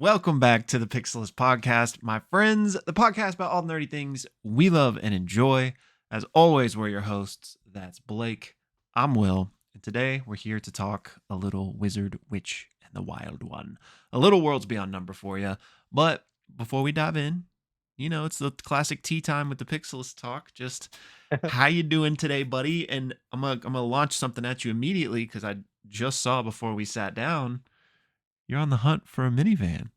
Welcome back to the Pixelists Podcast, my friends, the podcast about all the nerdy things we love and enjoy. As always, we're your hosts. That's Blake. I'm Will. And today we're here to talk a little Wizard, Witch, and the Wild One. A little Worlds Beyond number for you. But before we dive in, it's the classic tea time with the Pixelists talk. Just how you doing today, buddy? And I'm gonna launch something at you immediately because I just saw before we sat down. You're on the hunt for a minivan.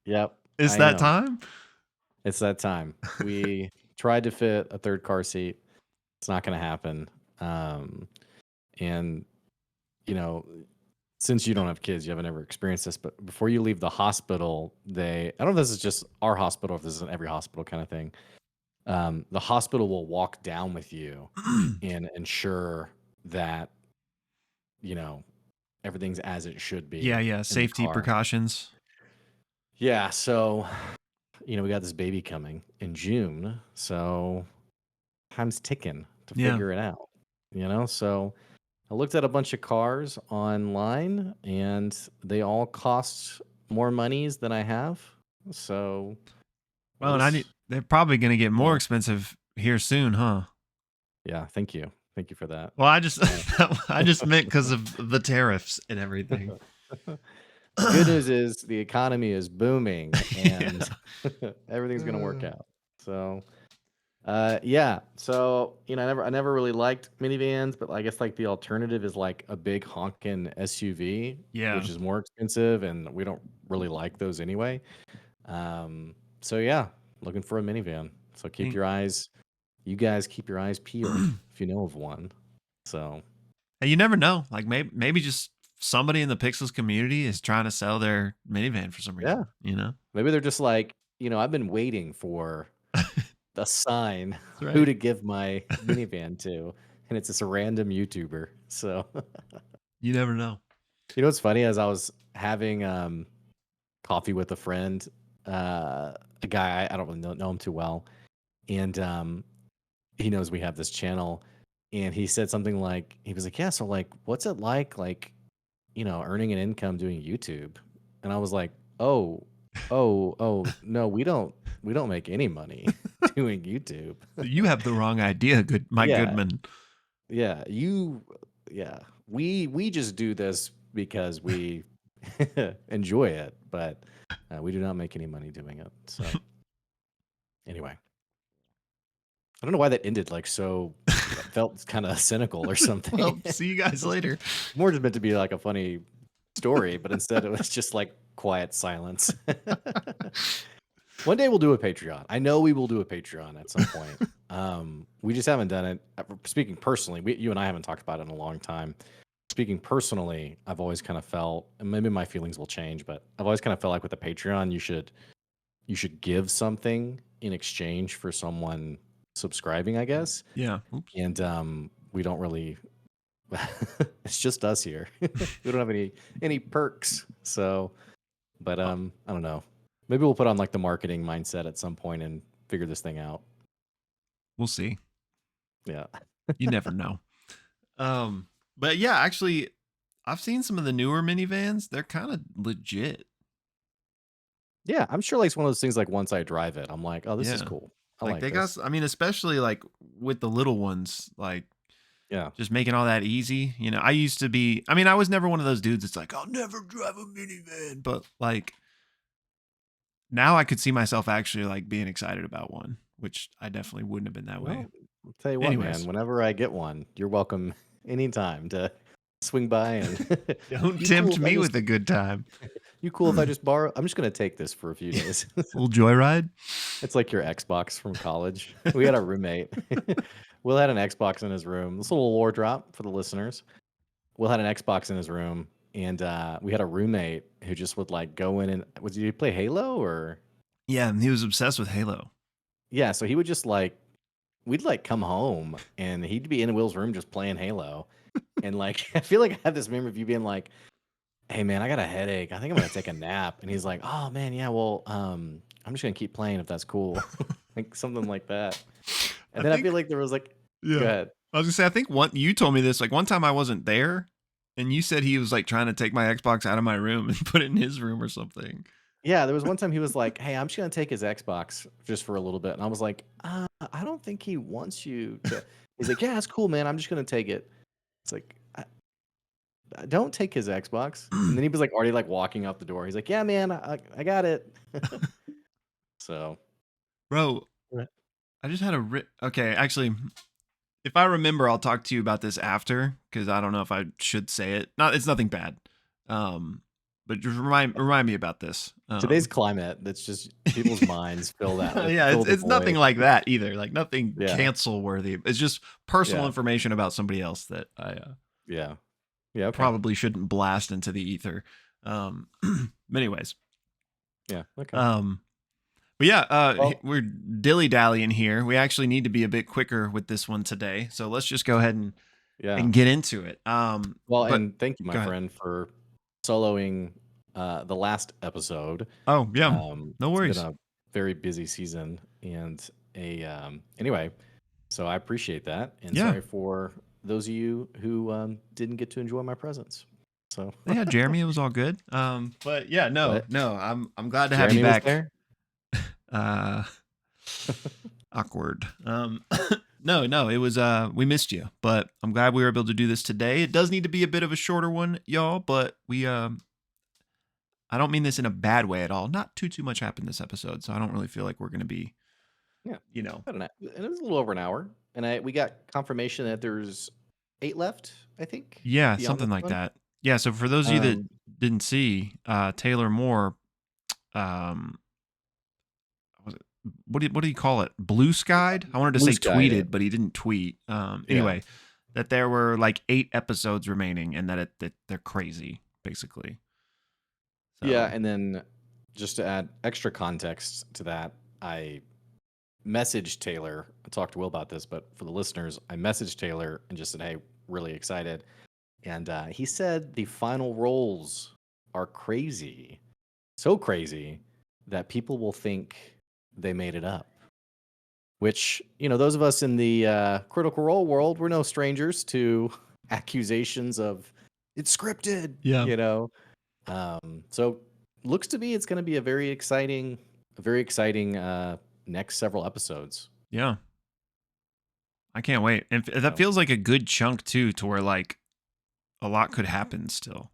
Yep. It's I that know. time? It's that time. We tried to fit a third car seat. It's not going to happen. And, since you don't have kids, you haven't ever experienced this, but before you leave the hospital, I don't know if this is just our hospital, if this is every hospital kind of thing. The hospital will walk down with you and ensure that, everything's as it should be. Yeah. in the Safety car. precautions. Yeah, so we got this baby coming in June, so time's ticking to Yeah. figure it out. So I looked at a bunch of cars online, and they all cost more monies than I have. So, Well, and they're probably going to get more expensive here soon, huh? Yeah, thank you for that. Well, I just meant because of the tariffs and everything. The good news is the economy is booming, and everything's gonna work out. So, yeah. So I never really liked minivans, but I guess like the alternative is like a big honking SUV, which is more expensive, and we don't really like those anyway. So yeah, looking for a minivan. So you guys keep your eyes peeled if you know of one. So you never know. Like maybe just somebody in the Pixels community is trying to sell their minivan for some reason. Maybe they're just like, I've been waiting for the sign right. who to give my minivan to, and it's this random YouTuber. So you never know. What's funny, as I was having coffee with a friend, a guy I don't really know him too well, and he knows we have this channel, and he said something like, he was like, yeah, so like what's it like earning an income doing YouTube? And I was like, oh no, we don't make any money doing YouTube. You have the wrong idea, Goodman. Yeah, we just do this because we enjoy it, but we do not make any money doing it. So anyway, I don't know why that ended like so. Felt kind of cynical or something. Well, see you guys later. More just meant to be like a funny story, but instead it was just like quiet silence. One day we'll do a Patreon. I know we will do a Patreon at some point. We just haven't done it. Speaking personally, you and I haven't talked about it in a long time. Speaking personally, I've always kind of felt, and maybe my feelings will change, but I've always kind of felt like with a Patreon, you should give something in exchange for someone subscribing, I guess. Yeah. Oops. And we don't really. It's just us here. We don't have any perks. So, but I don't know. Maybe we'll put on like the marketing mindset at some point and figure this thing out. We'll see. Yeah. You never know. But yeah, actually, I've seen some of the newer minivans. They're kind of legit. Yeah, I'm sure like it's one of those things like once I drive it, I'm like, oh, this is cool. I like they this. got, I mean, especially like with the little ones, like, yeah, just making all that easy. I used to be, I was never one of those dudes that's like, I'll never drive a minivan. But like, now I could see myself actually like being excited about one, which I definitely wouldn't have been that way. I'll tell you what, man, whenever I get one, you're welcome anytime to swing by and don't tempt me with a good time. You cool if I just borrow? I'm just going to take this for a few days. Little joyride. It's like your Xbox from college. We had a roommate. Will had an Xbox in his room. This little lore drop for the listeners. Will had an Xbox in his room, and we had a roommate who just would like go in and did he play Halo or? Yeah, he was obsessed with Halo. Yeah, so he would just like, we'd like come home and he'd be in Will's room just playing Halo, and like I feel like I have this memory of you being like, hey man, I got a headache. I think I'm gonna take a nap. And he's like, oh man, yeah, well, I'm just gonna keep playing if that's cool. Like something like that. And I feel like there was like, yeah. Go ahead. I was gonna say, I think you told me this, like one time I wasn't there And you said he was like trying to take my Xbox out of my room and put it in his room or something. Yeah, there was one time he was like, "Hey, I'm just gonna take his Xbox just for a little bit," and I was like, I don't think he wants you to." He's like, "Yeah, that's cool, man. I'm just gonna take it." It's like, don't take his Xbox. And then he was like already like walking out the door. He's like, "Yeah, man, I got it." So, Bro, Right. I just had okay, actually, if I remember, I'll talk to you about this after because I don't know if I should say it. It's nothing bad. But just remind me about this. Today's climate, that's just people's minds fill that Yeah, fill the it's nothing void. like that either. Like nothing Yeah, cancel worthy. It's just personal yeah, information about somebody else that I yeah, yeah. Okay, probably shouldn't blast into the ether. But anyways, yeah, okay. but yeah, Well, we're dilly dallying here. We actually need to be a bit quicker with this one today. So let's just go ahead yeah. and get into it. Well, But and thank you, my go ahead. friend, for soloing the last episode. Oh yeah, no It's been worries. a very busy season, and anyway, so I appreciate that, and Yeah, sorry for those of you who didn't get to enjoy my presence. So, yeah, Jeremy, it was all good. But yeah, no, but no, I'm glad to have you Jeremy was back. there. Uh, awkward. No, it was we missed you, but I'm glad we were able to do this today. It does need to be a bit of a shorter one, y'all, but we I don't mean this in a bad way at all. Not too much happened this episode, so I don't really feel like we're gonna be, Yeah, you know. I don't know, and it was a little over an hour, and we got confirmation that there's 8 left, I think, Yeah, beyond something this like one. that. Yeah, so for those of you that Um, didn't see, Taylor Moore, um, was it what do you call it? Blue skied? I wanted to Blue say skied it. tweeted, but he didn't tweet. Yeah. Anyway, that there were like 8 episodes remaining and that they're crazy, basically. Yeah, So and then just to add extra context to that, I messaged Taylor. I talked to Will about this, but for the listeners, I messaged Taylor and just said, "Hey, really excited." And he said the final rolls are crazy, so crazy that people will think they made it up. Which, those of us in the Critical Role world, we're no strangers to accusations of it's scripted. yeah, So looks to be it's going to be a very exciting next several episodes. yeah, I can't wait. And that So feels like a good chunk too, to where like a lot could happen still.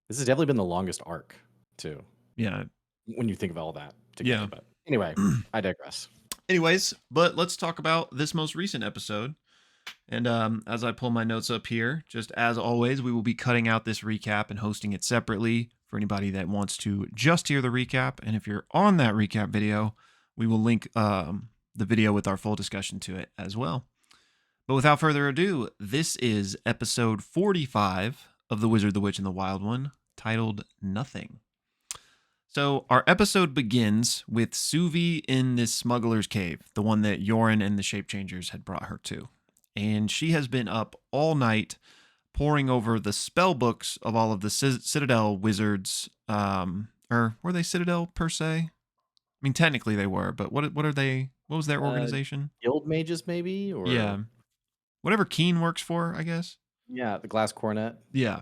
this has definitely been the longest arc too, Yeah, when you think of all that together. yeah. But anyway, I digress. Anyways, but let's talk about this most recent episode. And as I pull my notes up here, just as always, we will be cutting out this recap and hosting it separately for anybody that wants to just hear the recap. And if you're on that recap video, we will link the video with our full discussion to it as well. But without further ado, this is episode 45 of The Wizard, the Witch, and the Wild One, titled Nothing. So our episode begins with Suvi in this smuggler's cave, the one that Yoren and the Shape Changers had brought her to. And she has been up all night poring over the spell books of all of the Citadel wizards. Or were they Citadel per se? I mean, technically they were, but what are they? What was their Uh, organization? Guild mages, maybe, Yeah, or whatever Keen works for, I guess. yeah, the glass cornet. Yeah.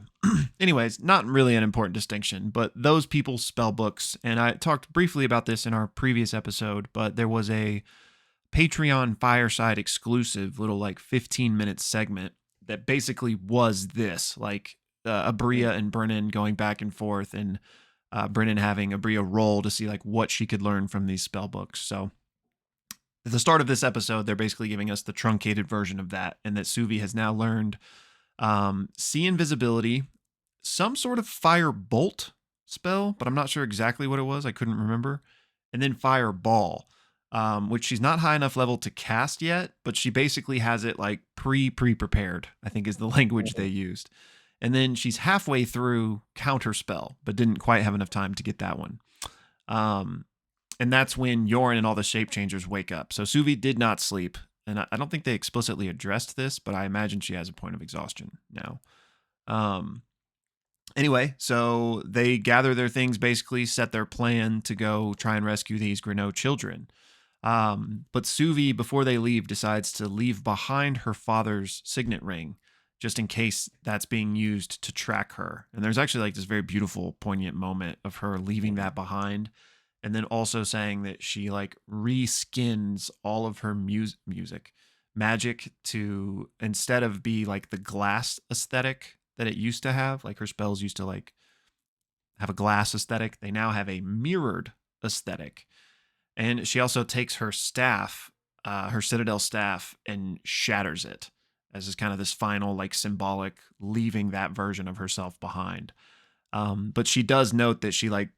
Anyways, not really an important distinction, but those people's spell books, and I talked briefly about this in our previous episode, but there was a Patreon fireside exclusive little like 15-minute segment that basically was this, like Aabria and Brennan going back and forth, and Brennan having Aabria roll to see like what she could learn from these spell books. So at the start of this episode, they're basically giving us the truncated version of that, and that Suvi has now learned see invisibility, some sort of fire bolt spell, but I'm not sure exactly what it was. I couldn't remember. And then fireball, which she's not high enough level to cast yet, but she basically has it like prepared, I think is the language they used. And then she's halfway through counterspell, but didn't quite have enough time to get that one. And that's when Yoren and all the shape changers wake up. So Suvi did not sleep. And I don't think they explicitly addressed this, but I imagine she has a point of exhaustion now. Anyway, so they gather their things, basically set their plan to go try and rescue these Grenault children. But Suvi, before they leave, decides to leave behind her father's signet ring just in case that's being used to track her. And there's actually like this very beautiful, poignant moment of her leaving that behind. And then also saying that she like reskins all of her music magic to, instead of be like the glass aesthetic that it used to have, like her spells used to like have a glass aesthetic, they now have a mirrored aesthetic. And she also takes her staff, her citadel staff, and shatters it as is kind of this final like symbolic leaving that version of herself behind. But she does note that she like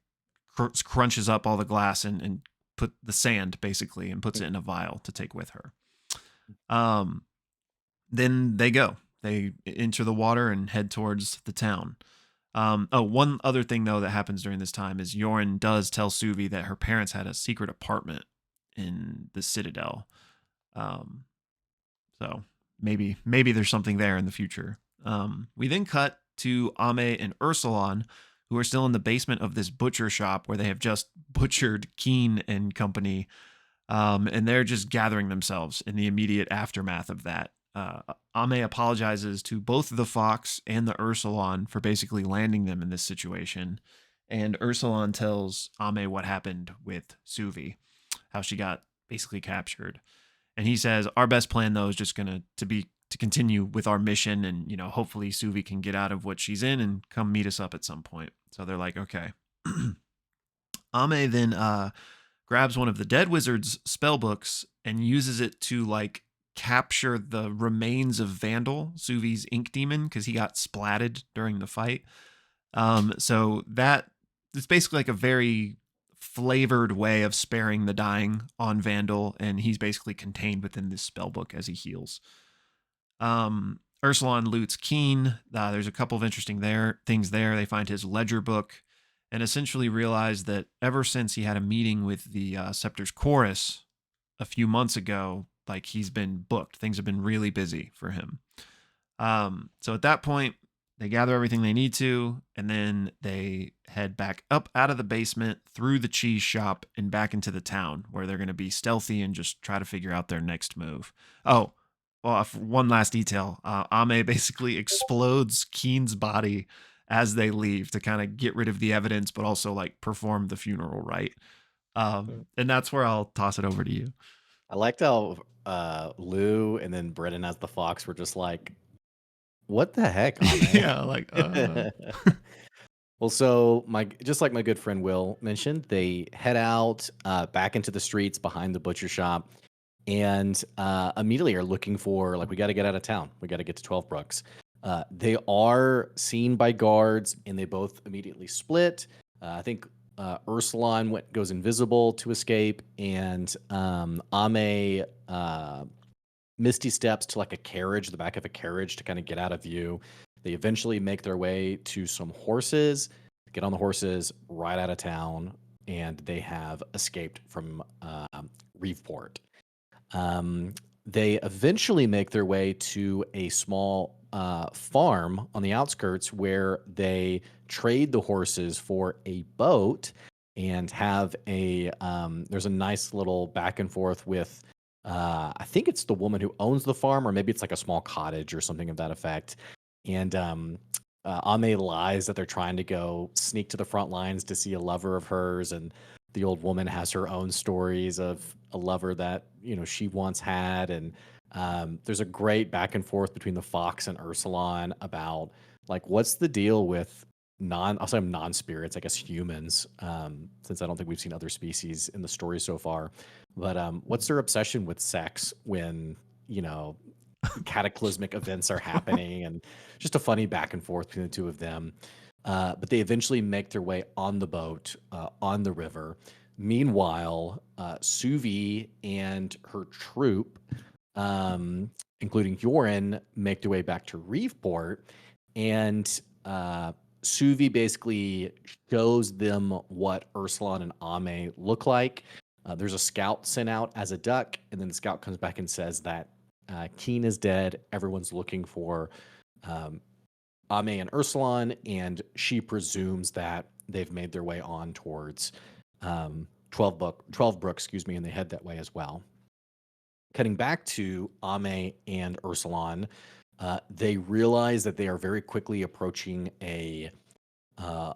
crunches up all the glass and put the sand basically and puts it in a vial to take with her. Then they go. They enter the water and head towards the town. One other thing though that happens during this time is Yoren does tell Suvi that her parents had a secret apartment in the citadel. So maybe there's something there in the future. We then cut to Ame and Ursulon, who are still in the basement of this butcher shop where they have just butchered Keen and company. And they're just gathering themselves in the immediate aftermath of that. Ame apologizes to both the Fox and the Ursulon for basically landing them in this situation. And Ursulon tells Ame what happened with Suvi, how she got basically captured. And he says, our best plan though is just gonna to continue with our mission, and hopefully Suvi can get out of what she's in and come meet us up at some point. So they're like, okay. Ame then grabs one of the dead wizard's spell books and uses it to like capture the remains of Vandal, Suvi's ink demon, because he got splatted during the fight. So that it's basically like a very flavored way of sparing the dying on Vandal, and he's basically contained within this spell book as he heals. Ursulon loots Keen. There's a couple of interesting things there. They find his ledger book and essentially realize that ever since he had a meeting with the Scepter's Chorus a few months ago, like he's been booked. Things have been really busy for him. So at that point, they gather everything they need to, and then they head back up out of the basement, through the cheese shop, and back into the town, where they're going to be stealthy and just try to figure out their next move. Oh, well, one last detail. Ame basically explodes Keen's body as they leave to kind of get rid of the evidence, but also like perform the funeral rite. And that's where I'll toss it over to you. I liked how Lou and then Brennan as the Fox were just like, what the heck, Ame? Yeah, like Well, so just like my good friend Will mentioned, they head out back into the streets behind the butcher shop, and immediately are looking for, like, we got to get out of town. We got to get to 12 Brooks. They are seen by guards, and they both immediately split. I think Ursulon goes invisible to escape, and Ame misty steps to like a carriage, the back of a carriage, to kind of get out of view. They eventually make their way to some horses, get on the horses, ride out of town, and they have escaped from Reeveport. They eventually make their way to a small farm on the outskirts where they trade the horses for a boat and have there's a nice little back and forth with I think it's the woman who owns the farm, or maybe it's like a small cottage or something of that effect. And Ame lies that they're trying to go sneak to the front lines to see a lover of hers, and the old woman has her own stories of a lover that she once had. And there's a great back and forth between the Fox and Ursulon about like what's the deal with I'll say non-spirits, I guess humans, since I don't think we've seen other species in the story so far. But what's their obsession with sex when cataclysmic events are happening, and just a funny back and forth between the two of them. But they eventually make their way on the boat, on the river. Meanwhile, Suvi and her troop, including Yoren, make their way back to Reeveport, and Suvi basically shows them what Ursulon and Ame look like. There's a scout sent out as a duck, and then the scout comes back and says that Keen is dead. Everyone's looking for Ame and Ursulon, and she presumes that they've made their way on towards 12 Brook, and they head that way as well. Cutting back to Ame and Ursulon, they realize that they are very quickly approaching a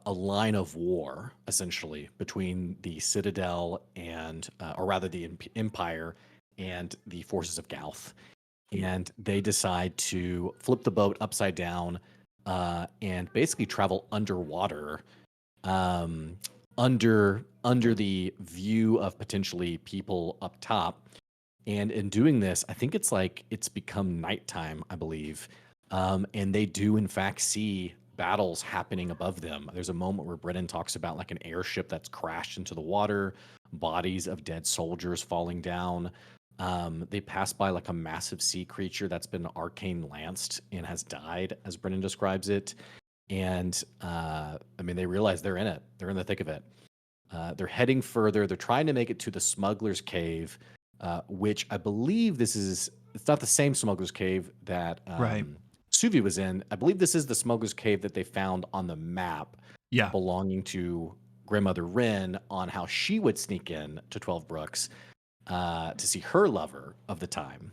line of war, essentially, between the Citadel and, or rather, the Empire and the forces of Gauth. And they decide to flip the boat upside down and basically travel underwater, um, under the view of potentially people up top. And in doing this, I think it's become nighttime, I believe. And they do in fact see battles happening above them. There's a moment where Brennan talks about like an airship that's crashed into the water, bodies of dead soldiers falling down. They pass by like a massive sea creature that's been arcane lanced and has died, as Brennan describes it. And I mean, they realize they're in it. They're in the thick of it. They're heading further. They're trying to make it to the Smuggler's Cave, which I believe it's not the same Smuggler's Cave that Right. Suvi was in. I believe this is the Smuggler's Cave that they found on the map Yeah. belonging to Grandmother Wren on how she would sneak in to 12 Brooks to see her lover of the time.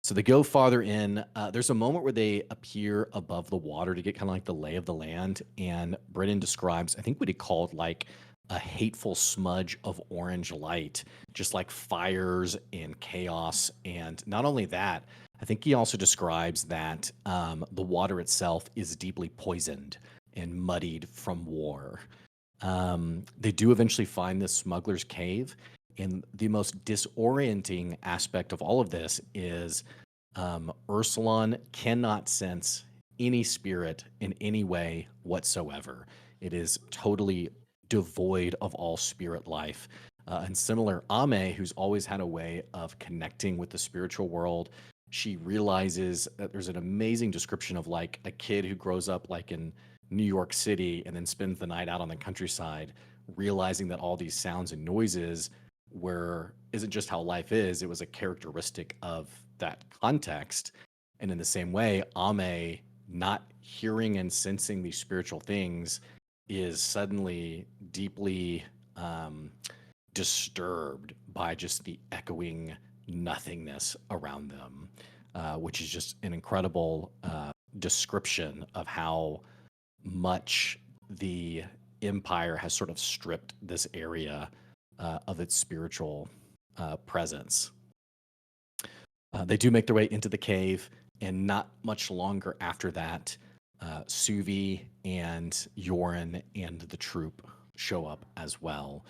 So they go farther in. There's a moment where they appear above the water to get kind of like the lay of the land. And Brennan describes, I think what he called like a hateful smudge of orange light, just like fires and chaos. And not only that, I think he also describes that the water itself is deeply poisoned and muddied from war. They do eventually find this smuggler's cave. And the most disorienting aspect of all of this is Ursulon cannot sense any spirit in any way whatsoever. It is totally devoid of all spirit life. And similar, Ame, who's always had a way of connecting with the spiritual world, she realizes that there's an amazing description of like a kid who grows up like in New York City and then spends the night out on the countryside, realizing that all these sounds and noises isn't just how life is, it was a characteristic of that context. And in the same way, Ame not hearing and sensing these spiritual things is suddenly deeply disturbed by just the echoing nothingness around them, which is just an incredible description of how much the Empire has sort of stripped this area of its spiritual presence. They do make their way into the cave, and not much longer after that, Suvi and Yoren and the troop show up as well.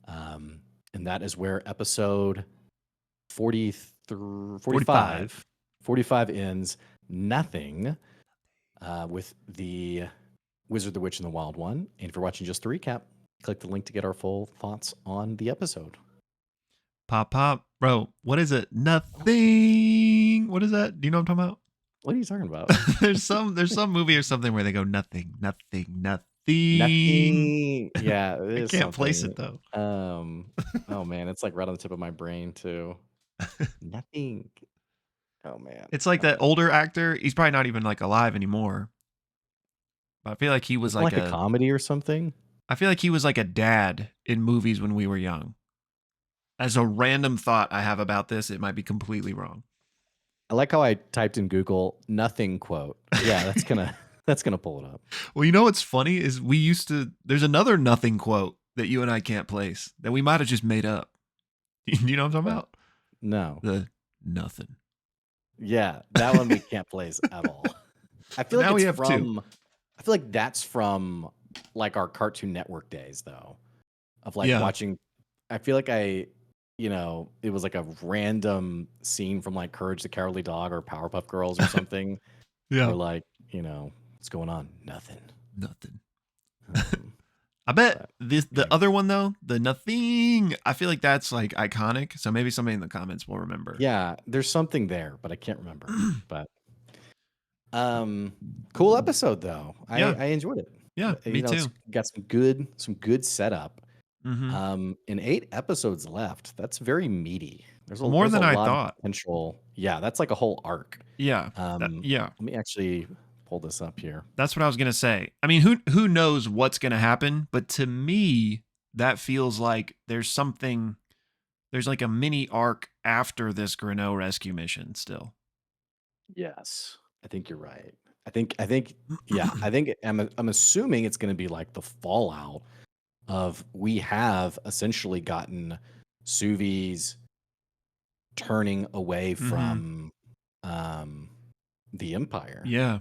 And that is where episode 45 ends. Nothing with the Wizard, the Witch, and the Wild One. And if you're watching just the recap, click the link to get our full thoughts on the episode. Pop. Bro, what is it? Nothing. What is that? Do you know what I'm talking about? What are you talking about? there's some movie or something where they go nothing. Nothing. Yeah, I can't place it though. Oh man, it's like right on the tip of my brain too. Nothing. Oh man. It's like that older actor. He's probably not even like alive anymore. But I feel like he was like a comedy or something. I feel like he was like a dad in movies when we were young. As a random thought I have about this, it might be completely wrong. I like how I typed in Google nothing quote. Yeah, that's gonna pull it up. Well, you know what's funny is there's another nothing quote that you and I can't place that we might have just made up. You know what I'm talking about? No. The nothing. Yeah, that one we can't place at all. I feel like I feel like that's from like our Cartoon Network days though. Of like watching. I feel like it was like a random scene from like Courage the Cowardly Dog or Powerpuff Girls or something. Yeah. Or like, what's going on? Nothing. I bet the other one though, the nothing, I feel like that's like iconic. So maybe somebody in the comments will remember. Yeah, there's something there, but I can't remember. But cool episode though. I enjoyed it. Yeah, me too. It's got some good setup. Mm-hmm. And 8 episodes left. That's very meaty. There's more than I thought. Of potential. Yeah, that's like a whole arc. Yeah. Let me actually pull this up here. That's what I was gonna say. I mean, who knows what's gonna happen? But to me, that feels like there's like a mini arc after this Greneau rescue mission still. Yes, I think you're right. I think yeah, I think I'm assuming it's going to be like the fallout of we have essentially gotten Suvi's turning away Hmm. from um the empire. Yeah.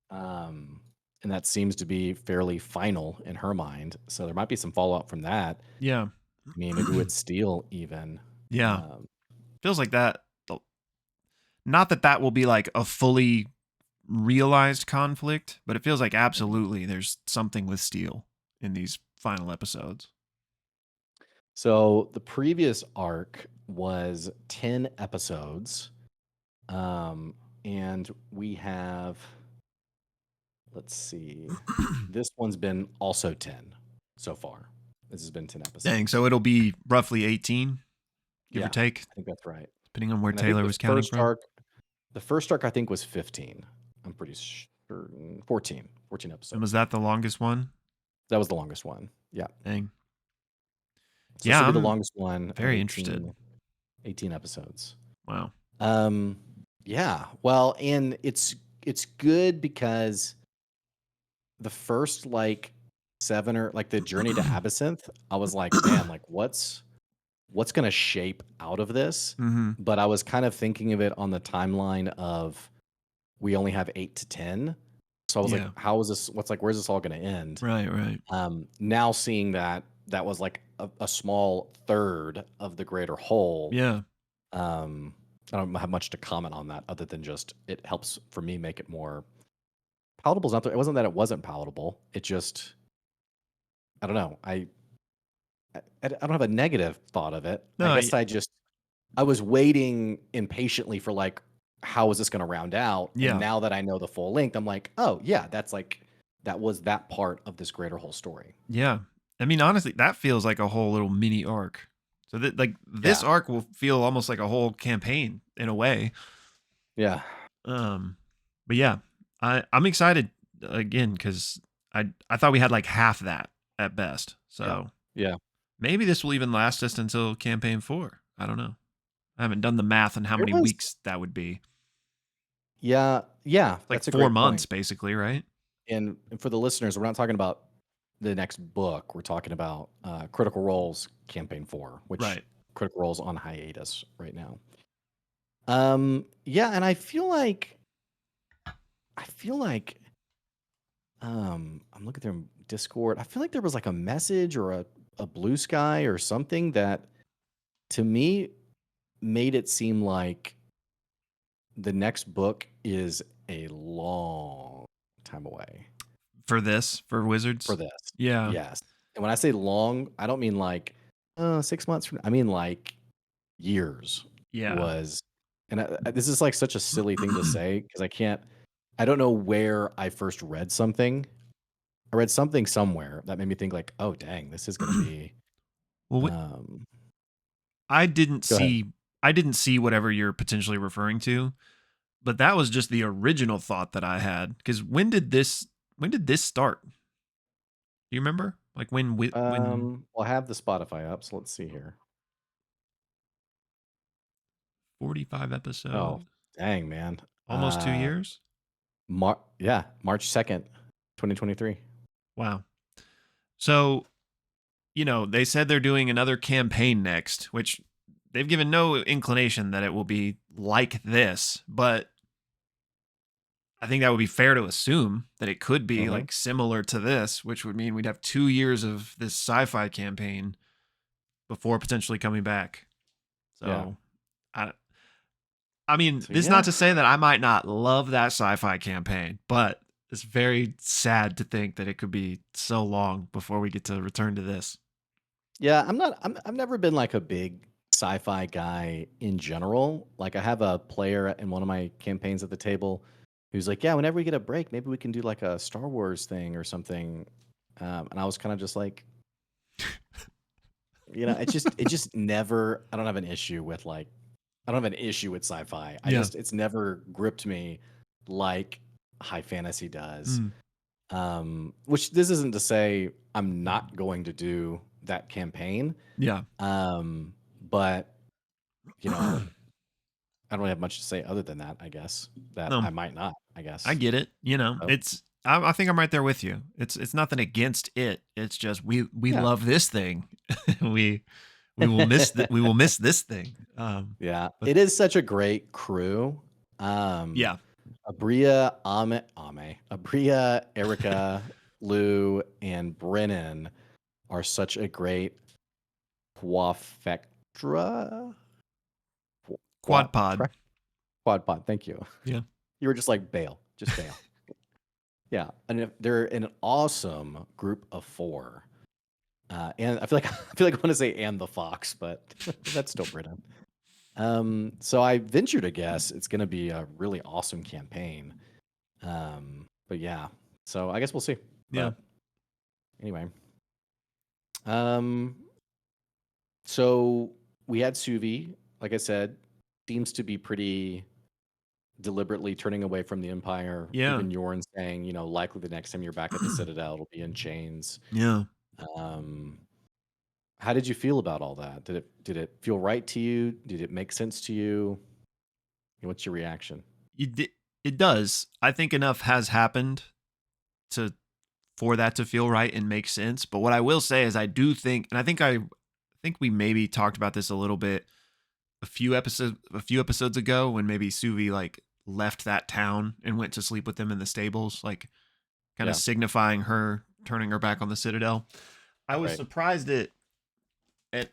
Um and that seems to be fairly final in her mind. So there might be some fallout from that. Yeah. I mean, maybe with Steel even. Yeah. Um Feels like that. Not that that will be like a fully realized conflict, but it feels like mhm. absolutely there's something with Steel in these final episodes. So the previous arc was 10 episodes. Um, and we have, let's see, this one's been also 10 so far. This has been 10 Dang, episodes. so it'll be roughly 18, give or Yeah, take, I think that's right. depending on where And I think Taylor was counting from. the first arc I think was 15. I'm pretty certain 14 And was episodes. that the longest one? That was the longest one. Yeah. Dang. So this Yeah, will be the I'm longest one of very interested. 18 episodes. Wow. Um, yeah. Well, and it's good because the first like 7 or like the journey to Absinthe, I was like, man, like what's gonna shape out of this? Hmm. But I was kind of thinking of it on the timeline of we only have 8 to 10. So I was like, Yeah. how is this? Where's this all gonna end? Right, right. Now seeing that that was like a small third of the greater whole. Yeah. Um, I don't have much to comment on that other than just it helps for me make it more palatable. Not that it wasn't that it wasn't palatable. It just I don't know. I don't have a negative thought of it. I No, guess I was waiting impatiently for like how is this going to round out? And yeah. now that I know the full length, I'm like, oh yeah, that's like that was that part of this greater whole story. Yeah. I mean, honestly, that feels like a whole little mini arc. So that like this Yeah, arc will feel almost like a whole campaign in a way. yeah, Um, but yeah, I'm excited again because I thought we had like half that at best. yeah, So yeah. maybe this will even last us until campaign 4. I don't know. I haven't done the math on how There many was, weeks that would be. yeah, yeah. Like That's a 4 great months point. basically, right? And for the listeners, we're not talking about the next book. We're talking about Critical Role's campaign 4, which Right. Critical Role's on hiatus right now. Yeah, and I feel like I'm looking through Discord. I feel like there was like a message or a blue sky or something that to me made it seem like the next book is a long time away For for Wizards. this. Yeah. Yes. And when I say long, I don't mean like 6 months from I mean like years Yeah. was and this is like such a silly thing to say because I don't know where I first read something. I read something somewhere that made me think like, oh dang, this is gonna be Well, um I didn't go ahead. see I didn't see whatever you're potentially referring to, but that was just the original thought that I had. Because when did this start? Do you remember? Like when Well, I have the Spotify up, so let's see here. 45 Oh, episodes, dang man. almost 2 years. March 2nd, 2023. Wow. So they said they're doing another campaign next, which they've given no inclination that it will be like this, but I think that would be fair to assume that it could be Mhm. like similar to this, which would mean we'd have 2 years of this sci-fi campaign before potentially coming back. Yeah. So, I, I mean, So this is not yeah. to say that I might not love that sci-fi campaign, but it's very sad to think that it could be so long before we get to return to this. Yeah, I've never been like a big sci-fi guy in general. Like I have a player in one of my campaigns at the table who's like, "Yeah, whenever we get a break, maybe we can do like a Star Wars thing or something." And I was kind of just like, it just never. I don't have an issue with like, I don't have an issue with sci-fi. Yeah. It's never gripped me like high fantasy does. Mm, Which this isn't to say I'm not going to do that campaign. yeah. But you know, I don't have much to say other than that, I guess. That No, I might not, I guess. I get it. You know, So, I think I'm right there with you. It's nothing against it. It's just we yeah. love this thing. we we will miss this thing. Yeah. But It is such a great crew. Um, yeah, Aabria, Erika, Lou, and Brennan are such a great quafectra. quad pod. Quad pod. Thank you. Yeah, You were just like bail, just bail. Yeah, and they're an awesome group of four. And I feel like I want to say and the fox, but that's still Brennan. So I venture to guess it's going to be a really awesome campaign. But yeah, so I guess we'll see. yeah, But anyway, so we had Suvi, like I said, seems to be pretty deliberately turning away from the Empire. yeah, Even Yorn saying, likely the next time you're back at the Citadel, it'll be in chains. yeah. Um, how did you feel about all that? Did it feel right to you? Did it make sense to you? What's your reaction? It does. I think enough has happened to for that to feel right and make sense. But what I will say is I do think, and I think we maybe talked about this a little bit a few episodes ago when maybe Suvi like left that town and went to sleep with them in the stables, like kind Yeah, of signifying her turning her back on the Citadel. I was right. surprised at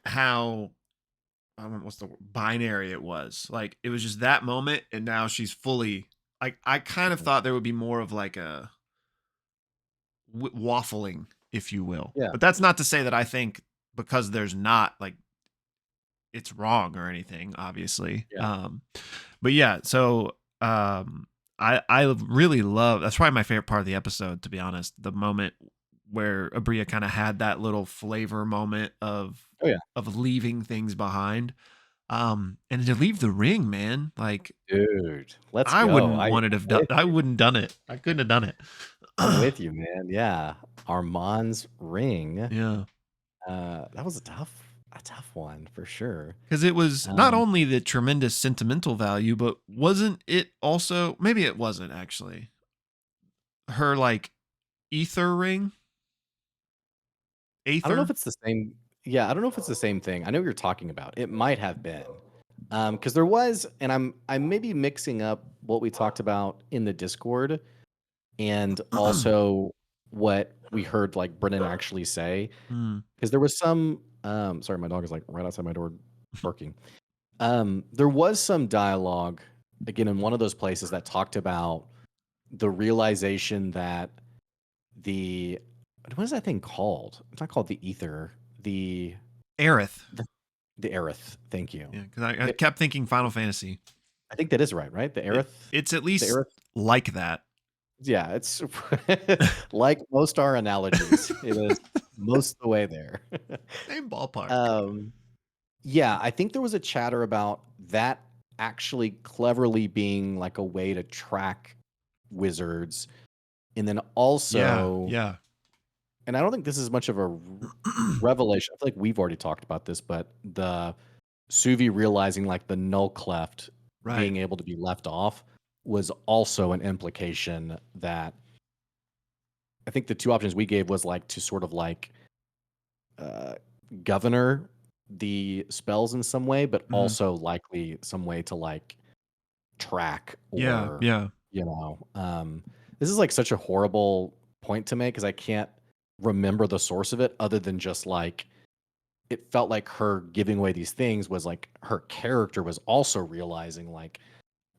how what's the binary it was. Like it was just that moment, and now she's fully like I kind of Mhm. thought there would be more of like a waffling, if you will. Yeah, But that's not to say that I think because there's not like it's wrong or anything, obviously. yeah, But yeah, so I really love that's probably my favorite part of the episode, to be honest. The moment where Aabria kind of had that little flavor moment oh yeah, of leaving things behind. And to leave the ring, man, like dude, let's I go. wouldn't wanted to have done With I you. wouldn't done it. I couldn't have done it. I'm with you, man. Yeah, Armand's ring. Yeah. That was a tough one for sure. Because it was not Um, only the tremendous sentimental value, but wasn't it also, maybe it wasn't actually, her like ether ring? I don't know if Aether? it's the same. Yeah, I don't know if it's the same thing. I know what you're talking about. It might have been. Because there was, and I'm maybe mixing up what we talked about in the Discord and also what we heard like Brennan actually say. Hmm. Because there was some sorry, my dog is like right outside my door barking. There was some dialogue again in one of those places that talked about the realization that the what is that thing called? It's not called the ether. The Aerith. the, the Aerith. Thank you. Yeah, because I It, kept thinking Final Fantasy. I think that is right, right? The Aerith. It's at The least Aerith. like that. Yeah, it's like most our analogies. It is most the way there. Same ballpark. um, yeah, I think there was a chatter about that actually cleverly being like a way to track wizards, and then Yeah, also, yeah. and I don't think this is much of a revelation. I feel like we've already talked about this, but the Suvi realizing like the null cleft Right. being able to be left off was also an implication that I think the two options we gave was like to sort of like uh, governor the spells in some way, but Mhm. also likely some way to like track Yeah, or yeah. this is like such a horrible point to make because I can't remember the source of it other than just like it felt like her giving away these things was like her character was also realizing like,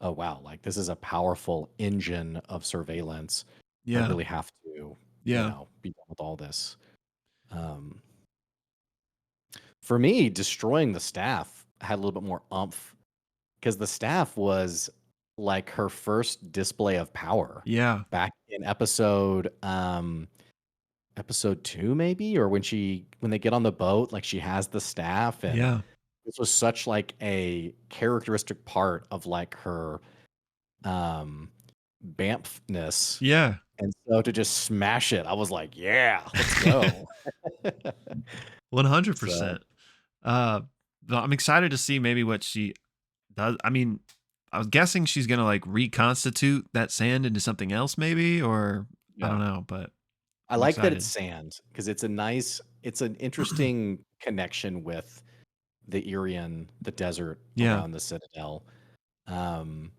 oh wow, like this is a powerful engine of surveillance. I Yeah, really have to, yeah. be done with all this. Um, for me, destroying the staff had a little bit more umph because the staff was like her first display of power Yeah. back in episode 2 maybe, or when they get on the boat, like she has the staff, and Yeah. this was such like a characteristic part of like her bamfness. Yeah. And so to just smash it, I was like, yeah, let's go. 100%. So But I'm excited to see maybe what she does. I mean, I was guessing she's gonna like reconstitute that sand into something else, maybe, or I don't Yeah. know, but I I'm like that it's excited. sand because it's an interesting connection with the Irian, the desert Yeah. around the Citadel. Um,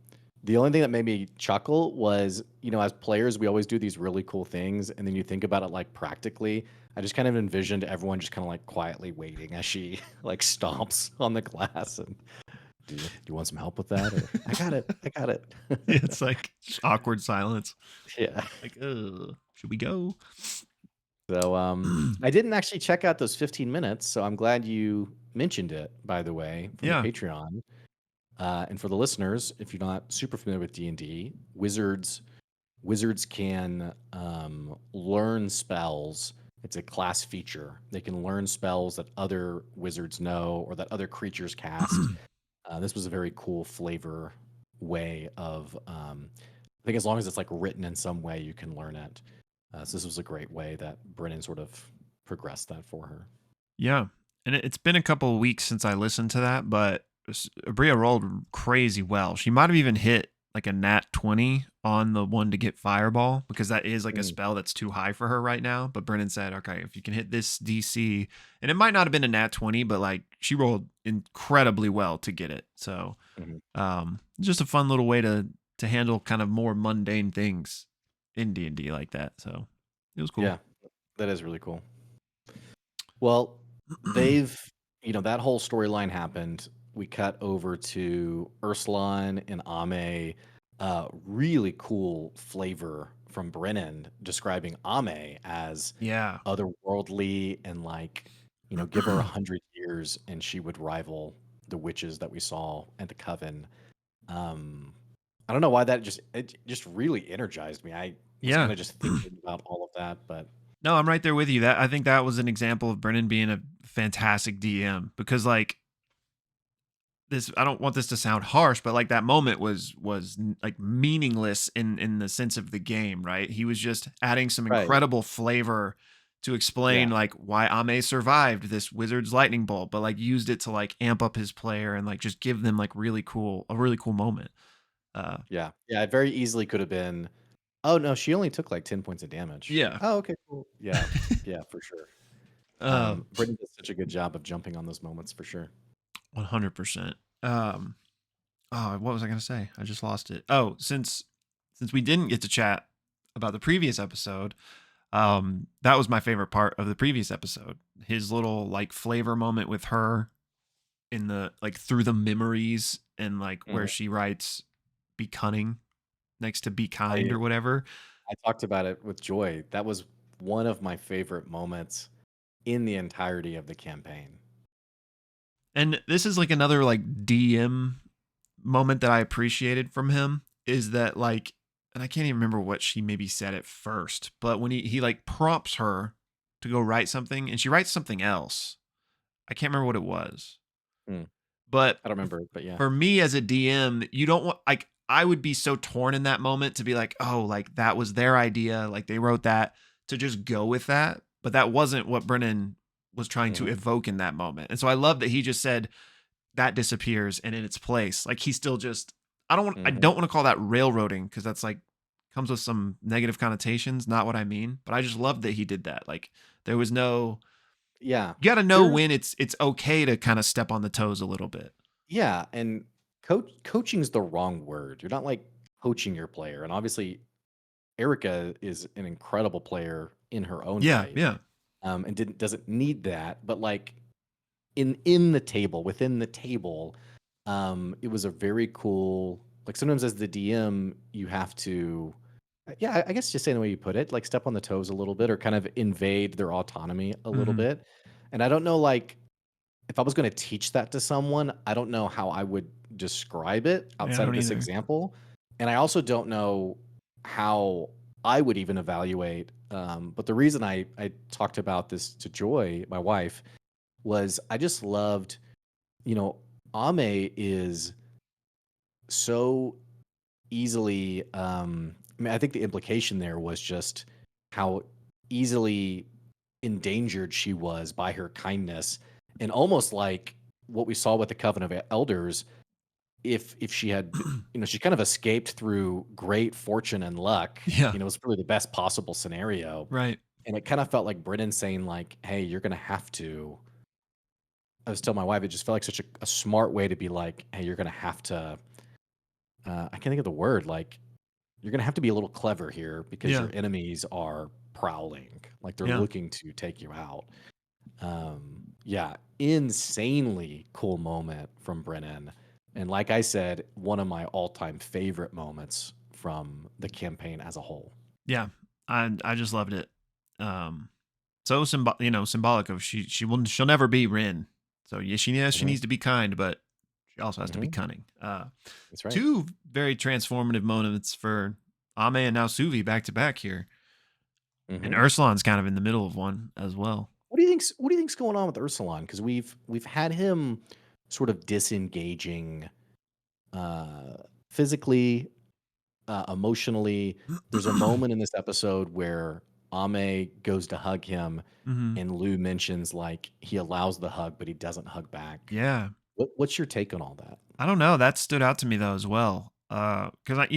the only thing that made me chuckle was, as players, we always do these really cool things, and then you think about it like practically. I just kind of envisioned everyone just kind of like quietly waiting as she like stomps on the glass and do you want some help with that? Or I got it, I got it. It's like awkward silence. Yeah. Like, should we go? So I didn't actually check out those 15 minutes, so I'm glad you mentioned it, by the way, from the Yeah. Patreon. And for the listeners, if you're not super familiar with D&D, wizards can learn spells. It's a class feature. They can learn spells that other wizards know or that other creatures cast. This was a very cool flavor way of, I think as long as it's like written in some way, you can learn it. So this was a great way that Brennan sort of progressed that for her. Yeah. And it's been a couple of weeks since I listened to that, but Aabria rolled crazy well. She might have even hit like a nat 20 on the one to get fireball, because that is like a spell that's too high for her right now. But Brennan said, okay, if you can hit this DC, and it might not have been a nat 20, but like she rolled incredibly well to get it. So just a fun little way to handle kind of more mundane things in D&D like that. So it was cool. Yeah, that is really cool. Well, they've, that whole storyline happened. We cut over to Ursulon and Ame. Really cool flavor from Brennan describing Ame as otherworldly and like, give her 100 years and she would rival the witches that we saw at the Coven. I don't know why it just really energized me. I was kind of just thinking about all of that, but no, I'm right there with you. I think that was an example of Brennan being a fantastic DM, because like this, I don't want this to sound harsh, but like that moment was like meaningless in the sense of the game, right? He was just adding some incredible flavor to explain like why Ame survived this wizard's lightning bolt, but like used it to like amp up his player and like just give them like a really cool moment. Yeah, it very easily could have been, oh no, she only took like 10 points of damage. Yeah. Oh, okay, cool. Yeah, for sure. Brendan does such a good job of jumping on those moments for sure. 100%. What was I gonna say? I just lost it. Oh, since we didn't get to chat about the previous episode, that was my favorite part of the previous episode. His little like flavor moment with her in the like through the memories, and like where she writes "be cunning" next to "be kind" or whatever. I talked about it with Joy. That was one of my favorite moments in the entirety of the campaign. And this is like another like DM moment that I appreciated from him, is that like, and I can't even remember what she maybe said at first, but when he like prompts her to go write something and she writes something else. I can't remember what it was. But I don't remember, but yeah. For me as a DM, you don't want, like, I would be so torn in that moment to be like, oh, like that was their idea, like they wrote that, to just go with that. But that wasn't what Brennan was trying to evoke in that moment. And so I love that he just said that disappears, and in its place, like he still just, I don't want to call that railroading, because that's like comes with some negative connotations, not what I mean. But I just love that he did that. Like there was no, you got to know when it's okay to kind of step on the toes a little bit. Yeah, and coaching's the wrong word. You're not like coaching your player, and obviously Erika is an incredible player in her own right. Yeah. And doesn't need that, but like within the table, it was a very cool, like sometimes as the DM, you have to, I guess just saying the way you put it, like step on the toes a little bit or kind of invade their autonomy a little bit. And I don't know, like, if I was going to teach that to someone, I don't know how I would describe it outside of this example. And I also don't know how I would even evaluate. But the reason I talked about this to Joy, my wife, was I just loved, Ame is so easily, I think the implication there was just how easily endangered she was by her kindness, and almost like what we saw with the Coven of Elders, if she had, she kind of escaped through great fortune and luck. Yeah. It was really the best possible scenario. Right. And it kind of felt like Brennan saying like, "Hey, you're gonna have to." I was telling my wife, it just felt like such a smart way to be like, "Hey, you're gonna have to." I can't think of the word. Like, you're gonna have to be a little clever here because Yeah. your enemies are prowling. Like they're Yeah. looking to take you out. Yeah, insanely cool moment from Brennan. And like I said, one of my all-time favorite moments from the campaign as a whole. Yeah. I just loved it. So symbolic of she'll never be Rin. So yeah, she Mhm. needs to be kind, but she also has to be Mhm. cunning. That's right. Two very transformative moments for Ame and now Suvi back to back here. And Mhm. Ursulon's kind of in the middle of one as well. What do you think's going on with Ursulon? Because we've had him sort of disengaging physically, emotionally. There's a moment in this episode where Ame goes to hug him, Hmm. and Lou mentions like he allows the hug, but he doesn't hug back. Yeah. What's your take on all that? I don't know. That stood out to me though as well. Because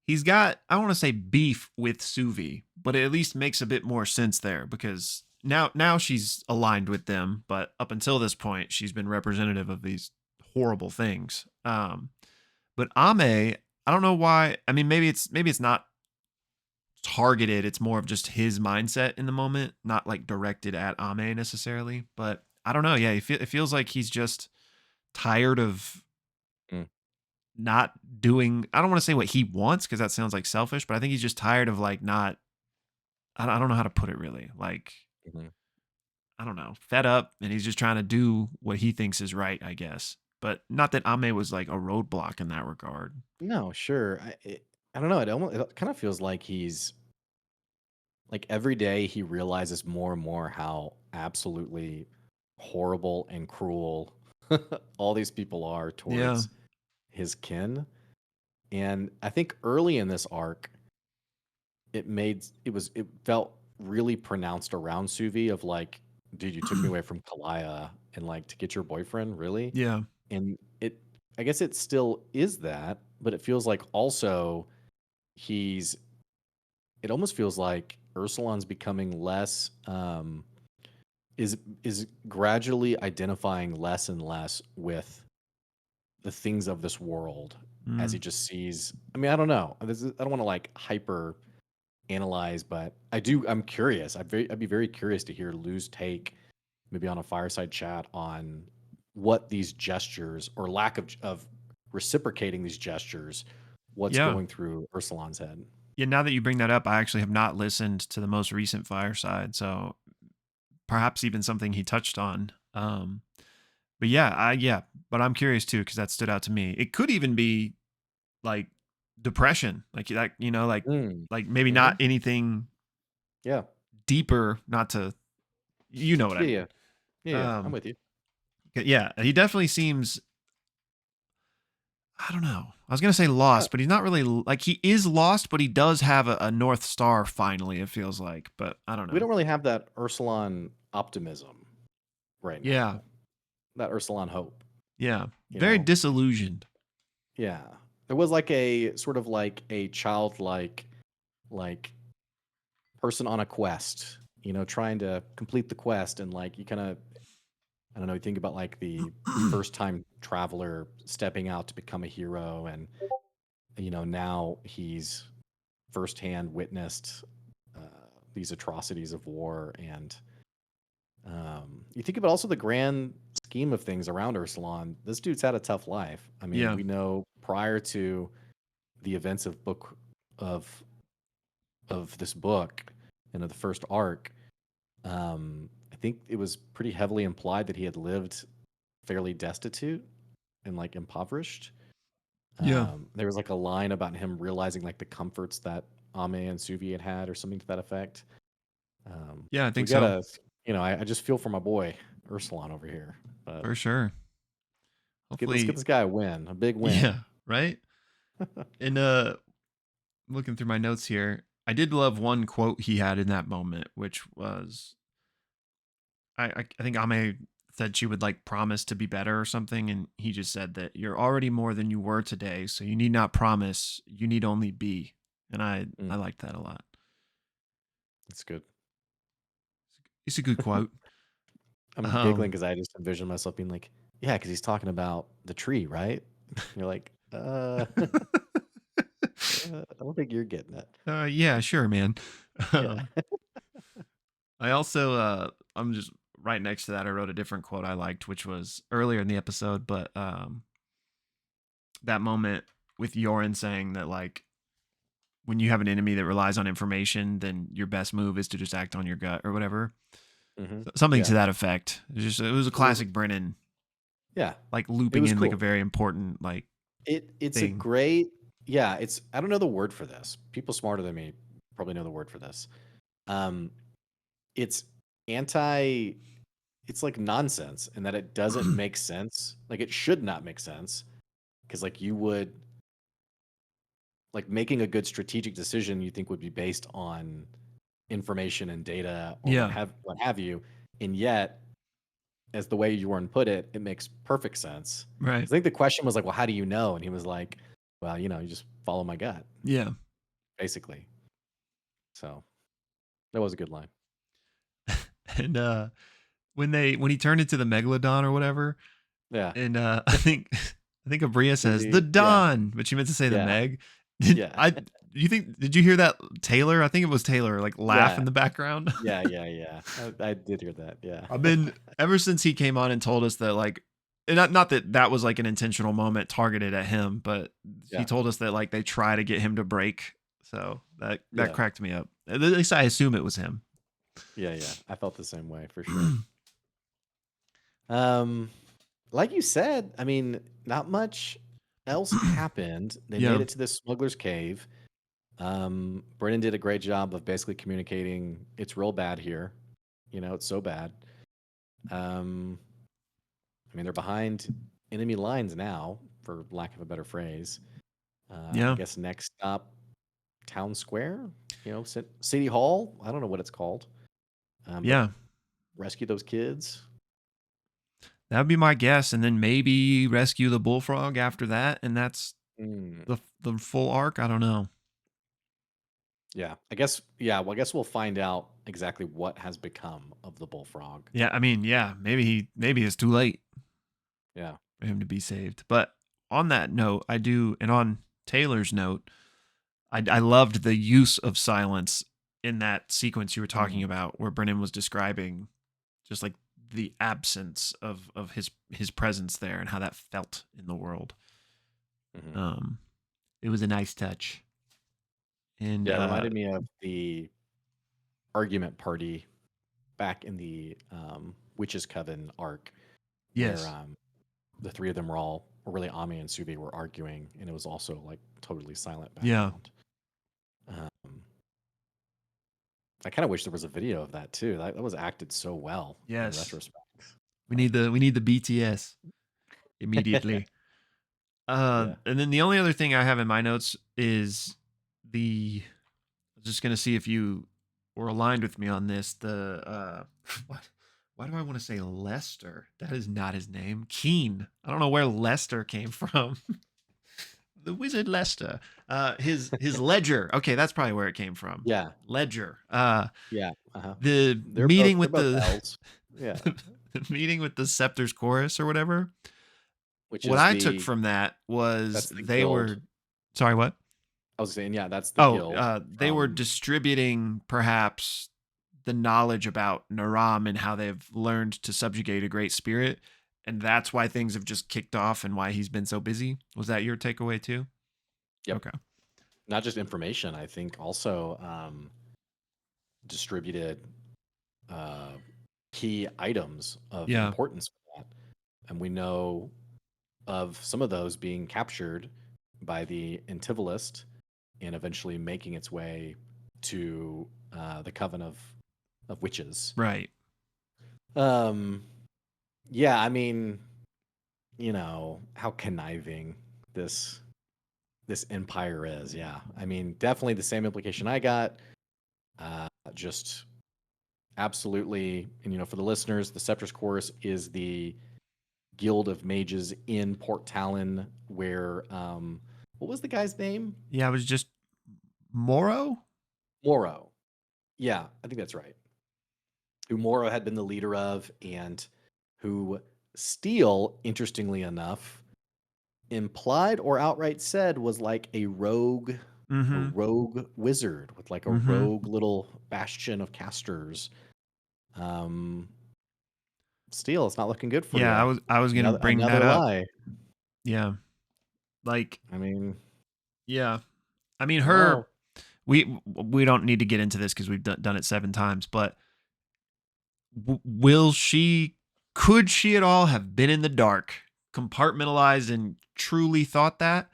he's got, I don't want to say beef with Suvi, but it at least makes a bit more sense there because now she's aligned with them, but up until this point, she's been representative of these horrible things. But Ame, I don't know why. I mean, maybe it's not targeted. It's more of just his mindset in the moment, not like directed at Ame necessarily. But I don't know. Yeah, it feels like he's just tired of Mm. not doing. I don't want to say what he wants because that sounds like selfish, but I think he's just tired of like not. I don't know how to put it really. Like Mhm. I don't know, fed up, and he's just trying to do what he thinks is right, I guess. But not that Ame was like a roadblock in that regard. No, sure. I don't know. It kind of feels like he's like every day he realizes more and more how absolutely horrible and cruel all these people are Yeah. towards his kin. And I think early in this arc, it felt really pronounced around Suvi of like, dude, you took me away from Kalaya and like to get your boyfriend, really? Yeah. And I guess it still is that, but it feels like also he's it almost feels like Ursulon's becoming less is gradually identifying less and less with the things of this world as he Mm. just sees. I mean, I don't know. I don't want to like hyper analyze, but I'm curious. I'd be very curious to hear Lou's take, maybe on a fireside chat, on what these gestures or lack of reciprocating these gestures, what's Yeah. going through Ursulon's head. Yeah. Now that you bring that up, I actually have not listened to the most recent fireside, so perhaps even something he touched on. But yeah, but I'm curious too because that stood out to me. It could even be like depression, like that, Mm. like maybe not Mhm. anything Yeah. deeper, not to, what I Yeah. mean. Yeah. Yeah. Yeah. I'm Um, with you. yeah, he definitely seems. I don't know. I was gonna say Yeah. lost, but he's not really like he is lost, but he does have a North Star finally. It feels like, but I don't We know. don't really have that Ursulon optimism right Yeah, now. That Ursulon hope, yeah, you very know? disillusioned. Yeah. There was like a sort of like a childlike like person on a quest, trying to complete the quest, and like you kind of, I don't know, you think about like the first time traveler stepping out to become a hero, and now he's firsthand witnessed uh, these atrocities of war. And you think about also the grand scheme of things around Ursulon. This dude's had a tough life. I mean, Yeah, we know prior to the events of this book and of the first arc, I think it was pretty heavily implied that he had lived fairly destitute and like impoverished. yeah, There was like a line about him realizing like the comforts that Ame and Suvi had, or something to that effect. yeah. I So we think so gotta, I just feel for my boy Ursulon over here. But for sure. let's get Hopefully, this guy a win, a big yeah, win. right. And looking through my notes here, I did love one quote he had in that moment, which was I think Ame said she would like promise to be better or something, and he just said that you're already more than you were today, so you need not promise, you need only be. And I liked that a lot. It's good. It's a good quote. I'm giggling because I just envision myself being like, yeah, because he's talking about the tree, right? You're like, I don't think you're getting it. Yeah, sure, man. Yeah. I also I'm just right next to that. I wrote a different quote I liked, which was earlier in the episode, but that moment with Yoren saying that like when you have an enemy that relies on information, then your best move is to just act on your gut or whatever. Something Yeah. to that effect. It was a classic Brennan, Yeah. like It looping was in like a cool. very important like It's a thing. great, yeah, it's, I don't know the word for this. People smarter than me probably know the word for this. It's anti, it's like nonsense in that it doesn't make sense. Like it should not make sense because like you would, like making a good strategic decision you think would be based on information and data or Yeah. what have you, and yet as the way you were put it, it makes perfect sense. Right. I think the question was like, well, how do you know? And he was like, well, you just follow my gut, Yeah. basically. So that was a good line. And when he turned into the megalodon or whatever, Yeah. and I think Aabria says he- the yeah. Don, but she meant to say the Yeah. Meg. Yeah. Did you hear that Taylor? I think it was Taylor like laugh Yeah. in the background. Yeah. I did hear that. Yeah. I've been ever since he came on and told us that like, and not that was like an intentional moment targeted at him, but Yeah. he told us that like they try to get him to break. So that Yeah. cracked me up. At least I assume it was him. Yeah. I felt the same way for sure. Like you said, I mean, not much else happened. They Yeah. made it to this smuggler's cave. Brennan did a great job of basically communicating it's real bad here. It's so bad. I mean, they're behind enemy lines now, for lack of a better phrase. Yeah. I guess next stop, Town Square, City Hall. I don't know what it's called. but Yeah. rescue those kids. That would be my guess, and then maybe rescue the bullfrog after that, and that's the full arc. I don't know. Yeah, I guess. Yeah, well, I guess we'll find out exactly what has become of the bullfrog. Yeah, I mean, yeah, maybe it's too late Yeah. for him to be saved. But on that note, and on Taylor's note, I loved the use of silence in that sequence you were talking about, where Brennan was describing just like the absence of his presence there and how that felt in the world. It was a nice touch. And Yeah, it reminded me of the argument party back in the Witches Coven arc. yes, Where the three of them were really Ami and Suvi were arguing, and it was also like totally silent background. I kind of wish there was a video of that too. That was acted so well. Yes. In retrospect. We need the BTS immediately. Yeah. And then the only other thing I have in my notes is I'm just gonna see if you were aligned with me on this. The why do I want to say Lester? That is not his name. Keen. I don't know where Lester came from. The wizard Lester. His ledger. Okay, that's probably where it came from. Yeah. Ledger. Yeah. Uh-huh. The They're meeting both- with they're the both elves. Yeah. the meeting with the Scepter's Chorus or whatever. Which What is I took from that was that's the they guild. were sorry, what? I was saying, yeah, that's the guild. They were from- distributing perhaps the knowledge about Naram and how they've learned to subjugate a great spirit, and that's why things have just kicked off and why he's been so busy. Was that your takeaway too? Yep. Okay. Not just information, I think also distributed key items of Yeah. importance for that. And we know of some of those being captured by the Antivalist and eventually making its way to the Coven of Witches. Right. Yeah, I mean, how conniving this empire is. Yeah, I mean, definitely the same implication I got. Just absolutely. And for the listeners, the Scepter's Chorus is the guild of mages in Port Talon, where what was the guy's name? Yeah, it was just Moro. Moro. Yeah, I think that's right. Who Moro had been the leader of, and who Steele, interestingly enough, implied or outright said was like a rogue wizard with like a rogue little bastion of casters. Steele, it's not looking good for Yeah, you. I was gonna bring that Another up. lie. Yeah, like I mean, yeah, I mean no. we don't need to get into this because we've done it 7 times, but could she at all have been in the dark, compartmentalized, and truly thought that?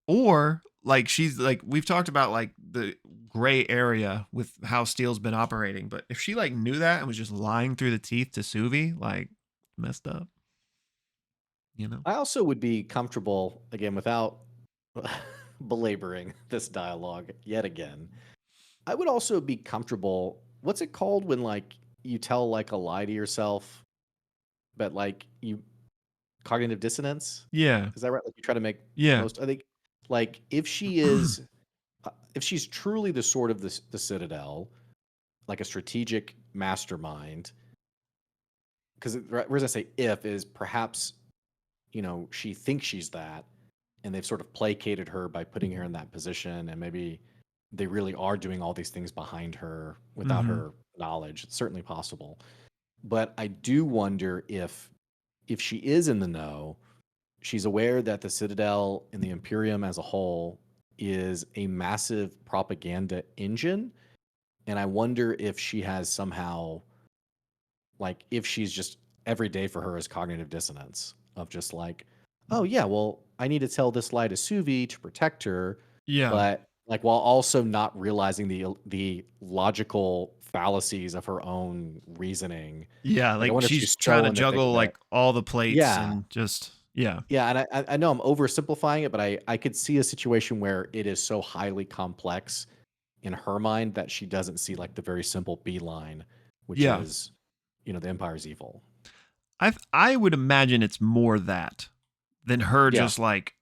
Or like she's like, we've talked about like the gray area with how Steele's been operating, but if she like knew that and was just lying through the teeth to Suvi, like messed up, I also would be comfortable, again, without belaboring this dialogue yet again. I would also be comfortable. What's it called when like you tell like a lie to yourself, but like you cognitive dissonance? Yeah. Is that right? Like you try to make Yeah. most. I think like if she's truly the sword of the Citadel, like a strategic mastermind. Because the reason I say if is perhaps she thinks she's that, and they've sort of placated her by putting her in that position, and maybe they really are doing all these things behind her without her knowledge. It's certainly possible. But I do wonder if she is in the know, she's aware that the Citadel and the Imperium as a whole is a massive propaganda engine. And I wonder if she has somehow, like, if she's just every day for her is cognitive dissonance of just like, oh, yeah, well, I need to tell this lie to Suvi to protect her. Yeah. But like, while also not realizing the logical fallacies of her own reasoning. Yeah, I like wonder if she's trying to in the thick juggle of it. like all the plates Yeah. and just yeah. Yeah, and I know I'm oversimplifying it, but I could see a situation where it is so highly complex in her mind that she doesn't see like the very simple B line, which Yeah. is, the Empire's evil. I would imagine it's more that than her Yeah. just like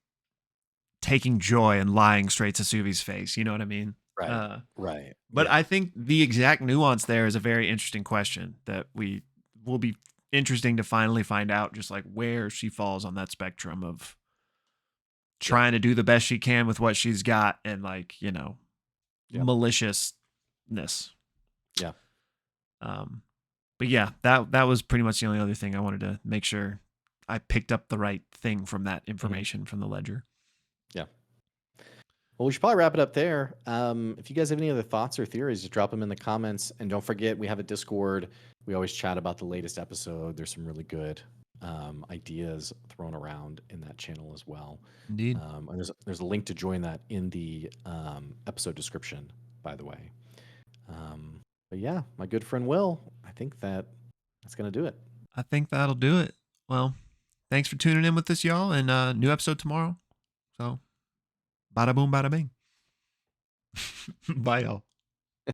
taking joy and lying straight to Suvi's face. You know what I mean? Right. Right. But Yeah. I think the exact nuance there is a very interesting question that will be interesting to finally find out, just like where she falls on that spectrum of trying to do the best she can with what she's got and like, maliciousness. Yeah. But yeah, that was pretty much the only other thing I wanted to make sure I picked up the right thing from that information from the ledger. Yeah. Well, we should probably wrap it up there. If you guys have any other thoughts or theories, just drop them in the comments. And don't forget, we have a Discord. We always chat about the latest episode. There's some really good ideas thrown around in that channel as well. Indeed. And there's a link to join that in the episode description, by the way. But yeah, my good friend Will, I think that's going to do it. I think that'll do it. Well, thanks for tuning in with us, y'all, and new episode tomorrow. So, bada boom, bada bing. Bye, y'all.